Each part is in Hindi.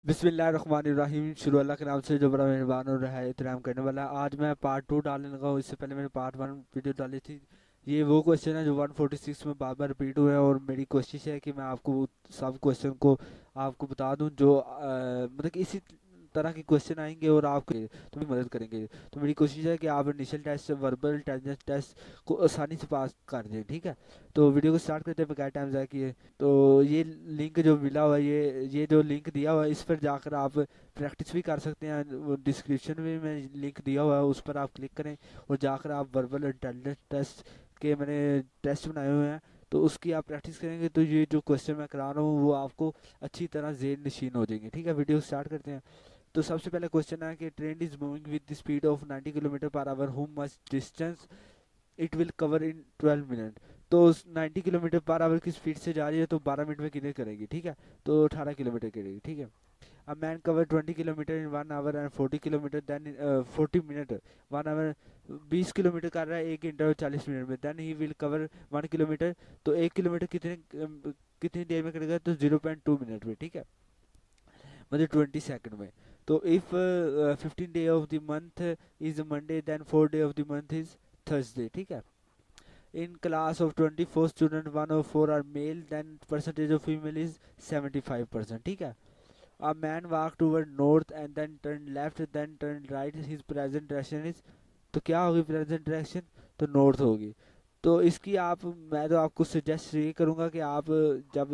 बिस्मिल्लाहिर्रहमानिर्रहीम। शुरू अल्लाह के नाम से जो बड़ा मेहरबान और रियायत रहम करने वाला है। आज मैं पार्ट 2 डालने लगा हूँ। इससे पहले मैंने पार्ट 1 वीडियो डाली थी। ये वो क्वेश्चन है जो 146 में बार बार रिपीट हुए हैं, और मेरी कोशिश है कि मैं आपको सब क्वेश्चन को आपको बता दूं जो मतलब कि इसी तरह के क्वेश्चन आएंगे और आपको तो भी मदद करेंगे। तो मेरी कोशिश है कि आप इनिशियल टेस्ट, वर्बल टेस्ट को आसानी से पास कर दें, ठीक है। तो वीडियो को स्टार्ट करते हैं बगैर टाइम ज़ाया किए। तो ये लिंक जो मिला हुआ है, ये जो लिंक दिया हुआ है, इस पर जाकर आप प्रैक्टिस भी कर सकते हैं। वो डिस्क्रिप्शन में मैं लिंक दिया हुआ है, उस पर आप क्लिक करें और जाकर आप वर्बल इंटेलिजेंस टेस्ट के मैंने टेस्ट बनाए हुए हैं, तो उसकी आप प्रैक्टिस करेंगे तो ये जो क्वेश्चन मैं करा रहा हूँ वो आपको अच्छी तरह ज़ेहन नशीन हो जाएंगे, ठीक है। वीडियो स्टार्ट करते हैं। तो सबसे पहले क्वेश्चन है कि train is moving with the speed of 90 kilometre per our, who much distance it will cover in 12 minute. तो 90 किलोमीटर पर आवर की स्पीड से जा रही है तो 12 मिनट में कितने करेगी, ठीक है। तो 18 किलोमीटर करेगी, ठीक है। A man cover 20 kilometre in 1 hour and 40 kilometre then 40 minute. 1 hour 20 kilometre कर रहा है 1 घंटा और 40 मिनट में, then he will cover 1 kilometre. तो 1 किलोमीटर कितनी देर में करेगा, तो 0.2 मिनट में, ठीक है, मतलब 20 सेकंड में। तो if 15 day of the month is Monday, then 4 day of the month is Thursday, ठीक है। In class of 24 students, 1 of 4 are male, then percentage of female is 75%, ठीक है। A man walked toward north and then turned left, then turned right. His present direction is, तो क्या होगी प्रेजेंट डायरेक्शन, तो नॉर्थ होगी। तो इसकी आप, मैं तो आपको सजेस्ट ये करूँगा कि आप जब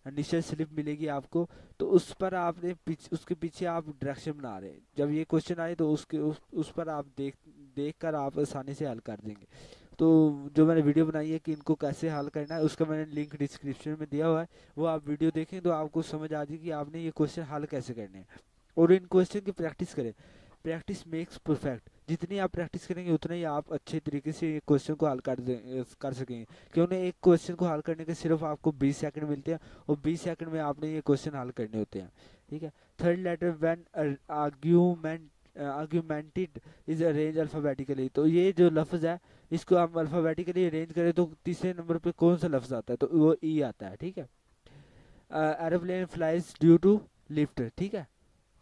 इनिशियल स्लिप मिलेगी आपको, तो उस पर आपने उसके पीछे आप डायरेक्शन बना रहे हैं। जब ये क्वेश्चन आए तो उस पर आप देख कर आप आसानी से हल कर देंगे। तो जो मैंने वीडियो बनाई है कि इनको कैसे हल करना है, उसका मैंने लिंक डिस्क्रिप्शन में दिया हुआ है। वो आप वीडियो देखें तो आपको समझ आ जाएगी कि आपने ये क्वेश्चन हल कैसे करने हैं। और इन क्वेश्चन की प्रैक्टिस करें। Practice makes perfect. जितनी आप प्रैक्टिस करेंगे उतना ही आप अच्छे तरीके से ये क्वेश्चन को हल कर सकेंगे। क्योंकि एक क्वेश्चन को हल करने के सिर्फ आपको 20 सेकंड मिलते हैं, और 20 सेकंड में आपने ये क्वेश्चन हल करने होते हैं, ठीक है। Third letter when augmented is arrange alphabetically. तो ये जो लफ्ज़ है, इसको हम अल्फाबेटिकली अरेंज करें तो तीसरे नंबर पे कौन सा लफ्ज़ आता है, तो वो ई आता है, ठीक है। Aeroplane flies due to lift, ठीक है।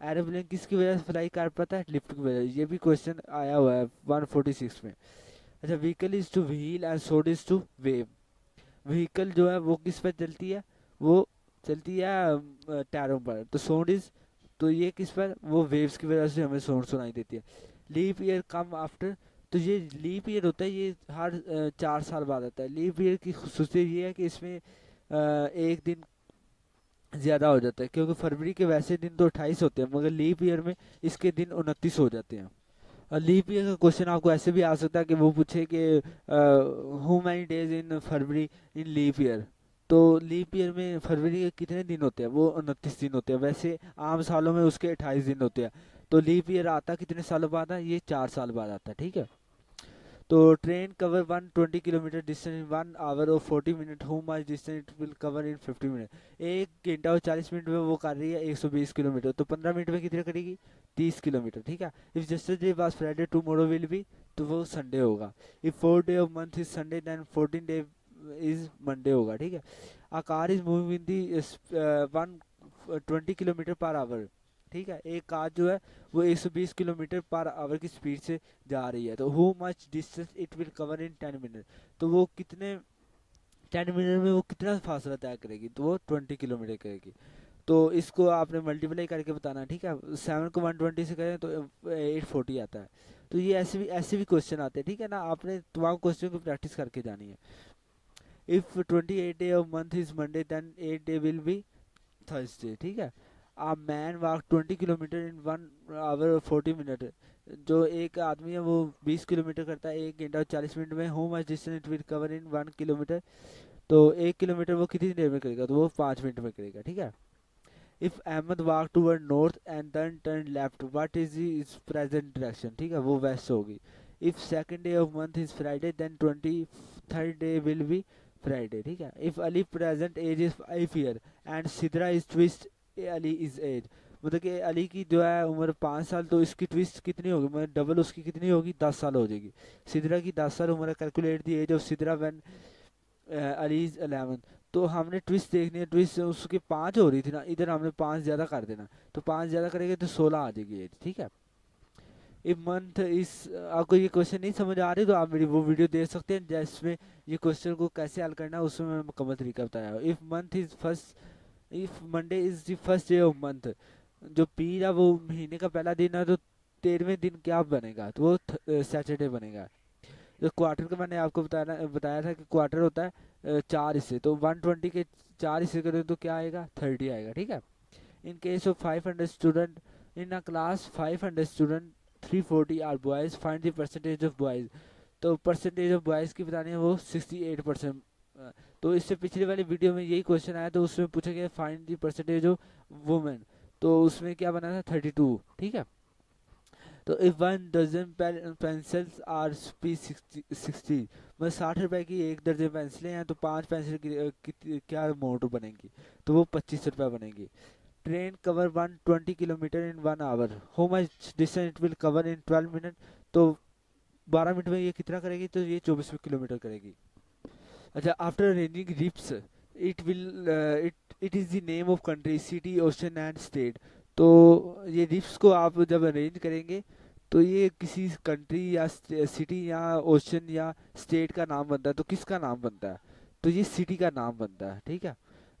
एरोप्लेन किसकी वजह से फ्लाई कर पाता है, लिफ्ट की वजह से। ये भी क्वेश्चन आया हुआ है 146 में। अच्छा, vehicle is two wheel and सोड इज टू वेव। व्हीकल जो है वो किस पर चलती है, वो चलती है टायरों पर। तो सोड इज, तो ये किस पर, वो वेव्स की वजह से हमें सोड सुनाई देती है। लीप ईयर कम आफ्टर, तो ये लीप ईयर होता है, ये हर 4 साल बाद आता है। लीप ईयर की खूसियत ये है कि इसमें एक दिन ज़्यादा हो जाता है, क्योंकि फरवरी के वैसे दिन तो 28 होते हैं, मगर लीप ईयर में इसके दिन 29 हो जाते हैं। और लीप ईयर का क्वेश्चन आपको ऐसे भी आ सकता है कि वो पूछे कि how many days in February in leap year. तो लीप ईयर में फरवरी के कितने दिन होते हैं, वो 29 दिन होते हैं। वैसे आम सालों में उसके 28 दिन होते हैं। तो लीप ईयर आता कितने सालों बाद है, ये 4 साल बाद आता है, ठीक है। तो train cover 120 kilometre distance in 1 hour और 40 minute, how much distance it will cover in 50 minute. 1 घंटा और 40 मिनट में वो कर रही है 120 किलोमीटर, तो 15 मिनट में कितने करेगी, 30 किलोमीटर, ठीक है। If justice was Friday tomorrow will be, तो वो संडे होगा। If 4 day of month is Sunday, then 14 day is Monday होगा, ठीक है। A car is moving in the 120 kilometre per hour, ठीक है। एक कार जो है वो 120 किलोमीटर पर आवर की स्पीड से जा रही है। तो who much distance it will cover in 10 minute, तो वो कितने 10 मिनट में वो कितना फासला तय करेगी, तो वो 20 किलोमीटर करेगी। तो इसको आपने मल्टीप्लाई करके बताना, ठीक है। 7 को 120 से करें तो 840 आता है। तो ये ऐसे भी क्वेश्चन आते हैं, ठीक है ना। आपने तमाम क्वेश्चन की प्रैक्टिस करके जानी है। If 28 day of month is Monday, then 8 day will be Thursday, ठीक है। A man walk 20 kilometre in 1 hour और 40 मिनट। जो एक आदमी है वो 20 किलोमीटर करता है 1 घंटा और 40 मिनट में। Who much distance it will cover in 1 kilometre, तो 1 किलोमीटर वो कितनी देर में करेगा, तो वो 5 मिनट में करेगा, ठीक है। If Ahmad walk toward north and then turn left, what is is present direction, ठीक है, वो वेस्ट होगी। If second day of month is Friday, then 23rd day will be Friday, ठीक है। If Ali present age is 5 year and Sidra is twice Ali is age, मतलब कि अली की जो है उम्र 5 साल, तो इसकी ट्विस्ट कितनी होगी, मतलब डबल उसकी कितनी होगी, 10 साल हो जाएगी। सिद्रा की 10 साल उम्र, calculate the age of Sidra when Ali is 11। तो हमने ट्विस्ट देखनी है, ट्विस्ट उसकी 5 हो रही थी ना, इधर हमने 5 ज़्यादा कर देना, तो 5 ज़्यादा करेंगे तो 16 आ जाएगी एज, ठीक है। इफ मंथ इस आपको ये क्वेश्चन नहीं समझ आ रही तो आप मेरी वो वीडियो देख सकते हैं जिसमें ये क्वेश्चन को कैसे हल करना है, उसमें मैं मुकम्मल तरीका बताया। If month is first, if Monday is the first day of month, जो पीर है वो महीने का पहला दिन है, तो 13वें दिन क्या बनेगा, तो वो सैटरडे बनेगा। तो क्वार्टर का मैंने आपको बताया था कि क्वार्टर होता है 4 हिस्से, तो 120 के 4 हिस्से करें तो क्या आएगा, 30 आएगा, ठीक है। In case of 500 student in a class, 500 student 340 are boys, find the percentage of boys. तो परसेंटेज ऑफ बॉयज़ की बतानी है, वो 68%। तो इससे पिछले वाली वीडियो में यही क्वेश्चन आया, तो उसमें पूछा गया find the percentage of women, तो उसमें क्या बना था 32, ठीक है। तो इफ 1 दर्जन पेंसिल्स आर पी 60, मतलब 60 रुपए की 1 दर्जन पेंसिलें हैं, तो 5 पेंसिल की क्या अमाउंट बनेगी, तो वो 25 रुपये बनेगी। Train cover 120 kilometre in 1 hour, how much distance it will cover in 12 minute, तो 12 मिनट में ये कितना करेगी, तो ये 24 किलोमीटर करेगी। अच्छा, after arranging rips it will it is the name of country, city, ocean and state. तो ये रिप्स को आप जब अरेंज करेंगे तो ये किसी कंट्री या सिटी या ओशन या स्टेट का नाम बनता है, तो किसका नाम बनता है, तो ये सिटी का नाम बनता है, ठीक है।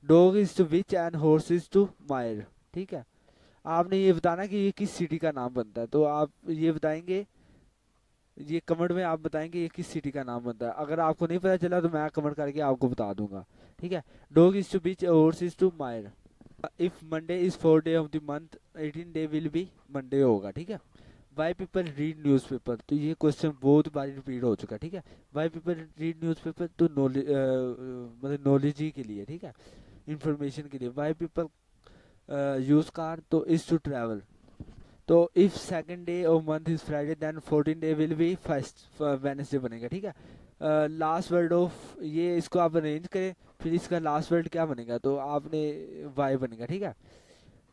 Dog is to which and horse is to mare, ठीक है। आपने ये बताना कि ये किस सिटी का नाम बनता है, तो आप ये बताएंगे, ये कमेंट में आप बताएंगे ये किस सिटी का नाम बनता है। अगर आपको नहीं पता चला तो मैं कमेंट करके आपको बता दूंगा, ठीक है। Dog is to bitch, horse is to mare. If Monday is 4 day of the month, 18 day will be Monday होगा, ठीक है। Why people read newspaper, तो ये क्वेश्चन बहुत बार रिपीट हो चुका है, ठीक है। Why people read newspaper, तो नॉलेज मतलब नॉलेज ही के लिए, ठीक है, इंफॉर्मेशन के लिए। वाई पीपल यूज कार, तो इज टू ट्रैवल। तो if second day of month is Friday, then 14 day will be first Wednesday बनेगा, ठीक है। लास्ट वर्ड ऑफ ये, इसको आप अरेंज करें, फिर इसका लास्ट वर्ड क्या बनेगा, तो आपने वाई बनेगा, ठीक है।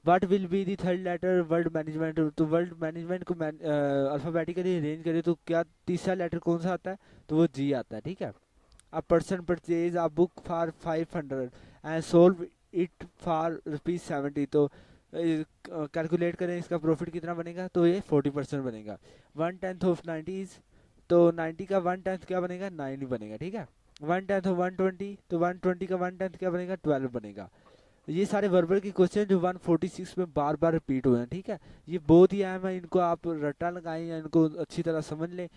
What will be the third letter word management, तो वर्ल्ड मैनेजमेंट को अल्फाबेटिकली अरेंज करें तो क्या तीसरा लेटर कौन सा आता है, तो वो जी आता है, ठीक है। A person purchase a book for 500 and solve it for ₹70, तो कैलकुलेट करें इसका प्रॉफिट कितना बनेगा, तो ये 40% बनेगा। 1/10 ऑफ 90, तो 90 का 1/10 क्या बनेगा, 9 ही बनेगा, ठीक है। 1/10 ऑफ 120, तो 120 का 1/10 क्या बनेगा, 12 बनेगा। ये सारे वर्बल के क्वेश्चन जो 146 में बार बार रिपीट हुए हैं, ठीक है। ये बहुत ही अहम है, इनको आप रट्टा लगाएं या इनको अच्छी तरह समझ लें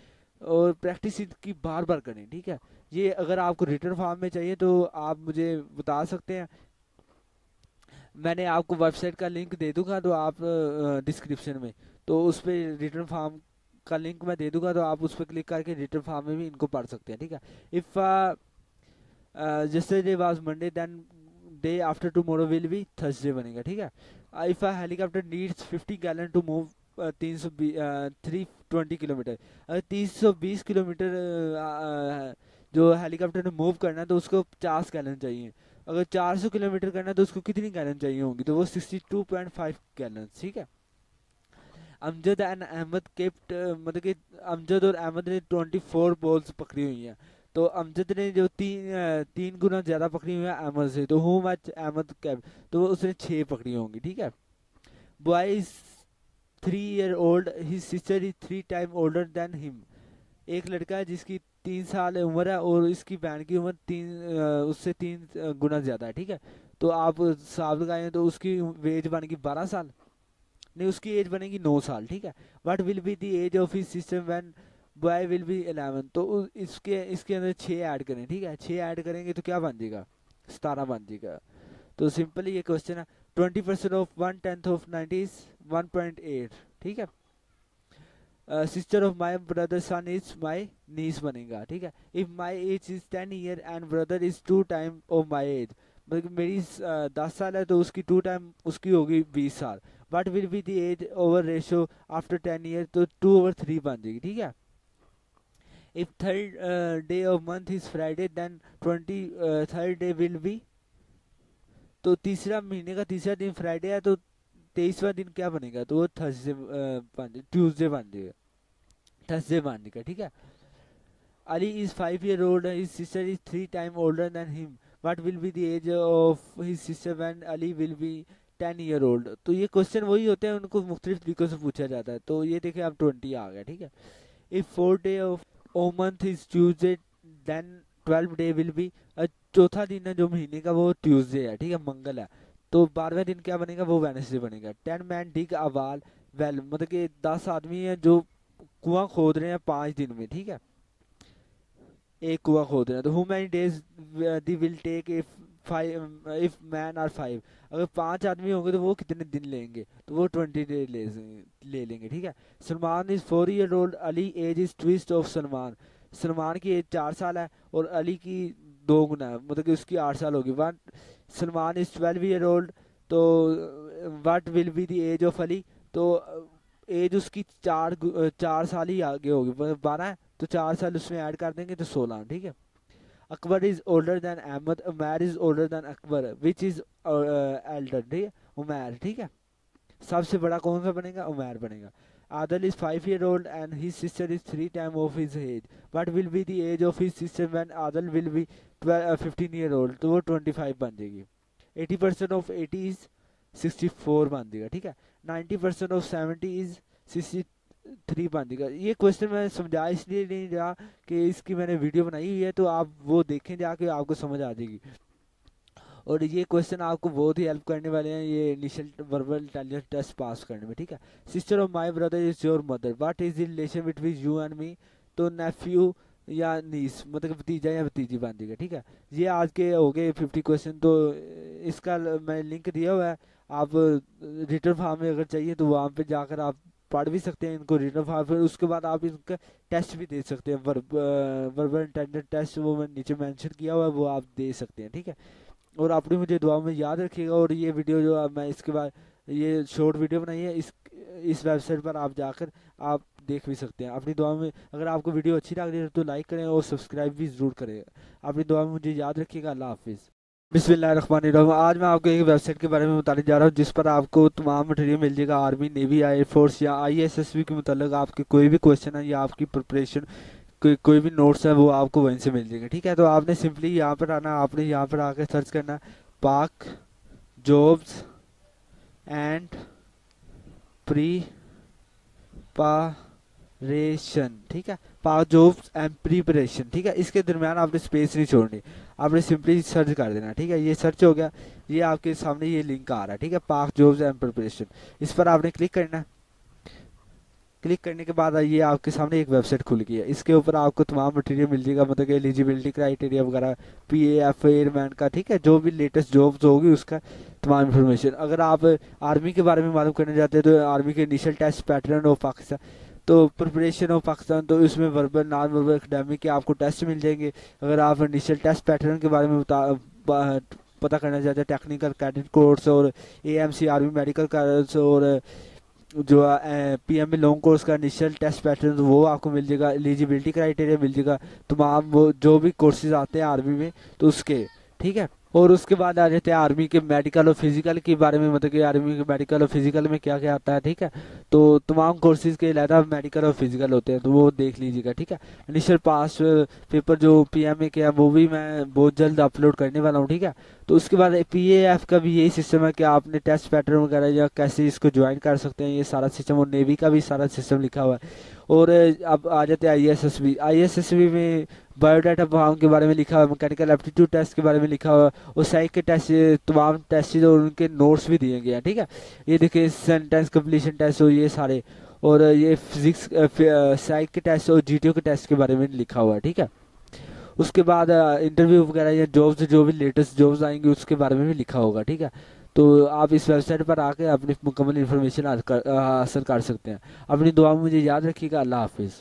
और प्रैक्टिस इनकी बार बार करें, ठीक है। ये अगर आपको रिटर्न फॉर्म में चाहिए तो आप मुझे बता सकते हैं, मैंने आपको वेबसाइट का लिंक दे दूंगा, तो आप डिस्क्रिप्शन में, तो उस पर रिटर्न फॉर्म का लिंक मैं दे दूंगा, तो आप उस पर क्लिक करके रिटर्न फॉर्म में भी इनको पढ़ सकते हैं, ठीक है। If yesterday was Monday, then day after tomorrow will be Thursday बनेगा, ठीक है। If a helicopter needs 50 gallon to move 320 kilometre, अगर 320 किलोमीटर जो हेलीकॉप्टर ने मूव करना है तो उसको 50 गैलन चाहिए। अगर 400 किलोमीटर करना है तो उसको कितनी गैलन चाहिए होंगी, तो वो 62.5 गैलन, ठीक है। अमजद एंड अहमद केप्ट, मतलब कि अमजद और अहमद ने 24 बॉल्स पकड़ी हुई हैं, तो अमजद ने जो तीन गुना ज़्यादा पकड़ी हुई है अहमद से, तो हु मच अहमद कैप, तो उसने 6 पकड़ी होंगी, ठीक है। Boy is 3 year old, his sister is 3 time older than him. एक लड़का है जिसकी 3 साल उम्र है और इसकी बहन की उम्र उससे 3 गुना ज़्यादा है, ठीक है। तो आप हिसाब लगाएं तो उसकी एज बनेगी 12 साल, नहीं उसकी एज बनेगी 9 साल, ठीक है। What will be the age of his sister when boy will be 11, तो इसके इसके अंदर 6 ऐड करें, ठीक है। 6 ऐड करेंगे तो क्या बन जाएगा, 17 बन जाएगा। तो सिंपली ये क्वेश्चन है, 20% ऑफ 1/10 ऑफ 90 इज 1.8, ठीक है। Sister of my brother son is my niece बनेगा, ठीक है। If my age is 10 year and brother is 2 time of my age, मतलब कि मेरी 10 साल है तो उसकी 2 टाइम उसकी होगी 20 साल। What will be the age over ratio after 10 year, तो 2/3 बन जाएगी, ठीक है। If third day of month is Friday, then 23rd day will be, तो तीसरा महीने का तीसरा दिन फ्राइडे है, तो 23वां दिन क्या बनेगा, तो वो थर्सडे ट्यूसडे बन जाएगा, थर्सडे बन जाएगा, ठीक है। Ali is 5 year old, his sister is 3 times older than him. What will be the age of his sister when Ali will be 10 year old. तो ये क्वेश्चन वही होते हैं, उनको मुख्तलिफ तरीकों से पूछा जाता है। तो ये देखिए अब 20 आ गया, ठीक है। इफ 4th डे ऑफ ओ month is Tuesday then 12th day will be, चौथा दिन है जो महीने का वो ट्यूसडे है, ठीक है, मंगल है। तो 12वें दिन क्या बनेगा, वो वेडनेसडे बनेगा। 10 मैन डिग अ वेल, मतलब कि 10 आदमी हैं जो कुआं खोद रहे हैं 5 दिन में, ठीक है, एक कुआं खोद रहे हैं। तो how many days they will take if man are 5, अगर 5 आदमी होंगे तो वो कितने दिन लेंगे, तो वो 20 डे ले लेंगे, ठीक है। Salman is 4 year old, Ali age is twice of Salman, Salman की एज 4 साल है और अली की 2 गुना है, मतलब कि उसकी 8 साल होगी। One Salman is 12 year old, तो what will be the age of Ali, तो एज उसकी 4 साल ही आगे होगी, 12 है तो 4 साल उसमें ऐड कर देंगे तो 16, ठीक है। Akbar is older than Ahmad, Umair is older than Akbar, which is elder, ठीक है, उमैर, ठीक है। सबसे बड़ा कौन सा बनेगा, उमैर बनेगा। Adal is 5 year old and his sister is 3 time of his age, what will be the age of his sister when Adal will be 15 year old, तो वो 25 बन जाएगी। 80% ऑफ 80 इज 64 बन जाएगा, ठीक है। 90% ऑफ 70 इज 63 बन जाएगा। ये क्वेश्चन मैं समझा इसलिए नहीं रहा कि इसकी मैंने वीडियो बनाई हुई है, तो आप वो देखें जाके, आपको समझ आ जाएगी। और ये क्वेश्चन आपको बहुत ही हेल्प करने वाले हैं ये initial verbal intelligence test pass करने में, ठीक है। Sister of my brother is your mother, what is the relation between you and me, तो नेफ्यू या नीस, मतलब भतीजा या भतीजी बन जाएगा, ठीक है। ये आज के हो गए 50 क्वेश्चन। तो इसका मैंने लिंक दिया हुआ है, आप रिटर्न फॉर्म में अगर चाहिए तो वहाँ पे जाकर आप पढ़ भी सकते हैं इनको रिटर्न फॉर्म, फिर उसके बाद आप इनका टेस्ट भी दे सकते हैं, वर्बल इंटेलिजेंस टेस्ट, वो मैंने नीचे मेंशन किया हुआ है, वो आप दे सकते हैं, ठीक है। और आपने मुझे दुआ में याद रखिएगा। और ये वीडियो जो मैं इसके बाद ये शॉर्ट वीडियो बनाई है, इस वेबसाइट पर आप जाकर आप देख भी सकते हैं। अपनी दुआ में अगर आपको वीडियो अच्छी लग रही है तो लाइक करें और सब्सक्राइब भी ज़रूर करें। अपनी दुआ में मुझे याद रखिएगा। अल्लाह हाफिज़। बिस्मिल्लाहिर्रहमानिर्रहीम। आज मैं आपको एक वेबसाइट के बारे में बताने जा रहा हूँ जिस पर आपको तमाम मटेरियल मिल जाएगा, आर्मी, नेवी, एयरफोर्स या ISSB के मतलब आपके कोई भी क्वेश्चन है या आपकी प्रिपरेशन कोई भी नोट्स है वो आपको वहीं से मिल जाएंगे, ठीक है। तो आपने सिंपली यहाँ पर आना, आपने यहाँ पर आकर सर्च करना पाक जॉब्स एंड प्रिपरेशन, ठीक है, पाक जॉब्स एंड प्रिपरेशन, ठीक है। इसके दरमियान आपने स्पेस नहीं छोड़नी, आपने सिंपली सर्च कर देना, ठीक है। ये सर्च हो गया, ये आपके सामने ये लिंक आ रहा है, ठीक है, पाक जॉब्स एंड प्रिपरेशन। इस पर आपने क्लिक करना है। क्लिक करने के बाद ये आपके सामने एक वेबसाइट खुल गई है। इसके ऊपर आपको तमाम मटेरियल मिल जाएगा, मतलब कि एलिजिबिलिटी क्राइटेरिया वगैरह, PAF एयरमैन का, ठीक है, जो भी लेटेस्ट जॉब्स होगी उसका तमाम इन्फॉर्मेशन। अगर आप आर्मी के बारे में मालूम करना चाहते हैं तो आर्मी के initial test pattern of Pakistan, तो प्रिपरेशन ऑफ पाकिस्तान, तो इसमें वर्बल, नॉन वर्बल, एकेडमिक के आपको टेस्ट मिल जाएंगे। अगर आप इनिशियल टेस्ट पैटर्न के बारे में पता करना चाहते हैं, टेक्निकल कैडेट कोर्स और AMC आर्मी मेडिकल कोर्स और जो PMA लॉन्ग कोर्स का इनिशियल टेस्ट पैटर्न, वो आपको मिल जाएगा। एलिजिबिलिटी क्राइटेरिया मिल जाएगा, तमाम वो जो भी कोर्सेज आते हैं आर्मी में तो उसके, ठीक है। और उसके बाद आ जाते हैं आर्मी के मेडिकल और फिजिकल के बारे में, मतलब कि आर्मी के मेडिकल और फिजिकल में क्या क्या आता है, ठीक है। तो तमाम कोर्सेज के अलग मेडिकल और फिजिकल होते हैं, तो वो देख लीजिएगा, ठीक है। इनिशियल पास पेपर जो PMA के है वो भी मैं बहुत जल्द अपलोड करने वाला हूँ, ठीक है। तो उसके बाद PAF का भी यही सिस्टम है कि आपने टेस्ट पैटर्न वगैरह या कैसे इसको ज्वाइन कर सकते हैं, ये सारा सिस्टम, और नेवी का भी सारा सिस्टम लिखा हुआ है। और अब आ जाते हैं ISSB में बायोडाटा फॉर्म के बारे में लिखा हुआ है, मैकेनिकल एप्टीट्यूड टेस्ट के बारे में लिखा हुआ है, और साइक के टेस्ट, तमाम टेस्ट और उनके नोट्स भी दिए गए हैं, ठीक है। ये देखिए सेंटेंस कंप्लीशन टेस्ट और ये सारे, और ये फिजिक्स साइक के टेस्ट और GTO के टेस्ट के बारे में लिखा हुआ है, ठीक है। उसके बाद इंटरव्यू वगैरह या जॉब्स, जो भी लेटेस्ट जॉब्स आएंगी उसके बारे में भी लिखा होगा, ठीक है। तो आप इस वेबसाइट पर आके अपनी मुकम्मल इन्फॉर्मेशन हासिल कर सकते हैं। अपनी दुआ में मुझे याद रखिएगा। अल्लाह हाफिज़।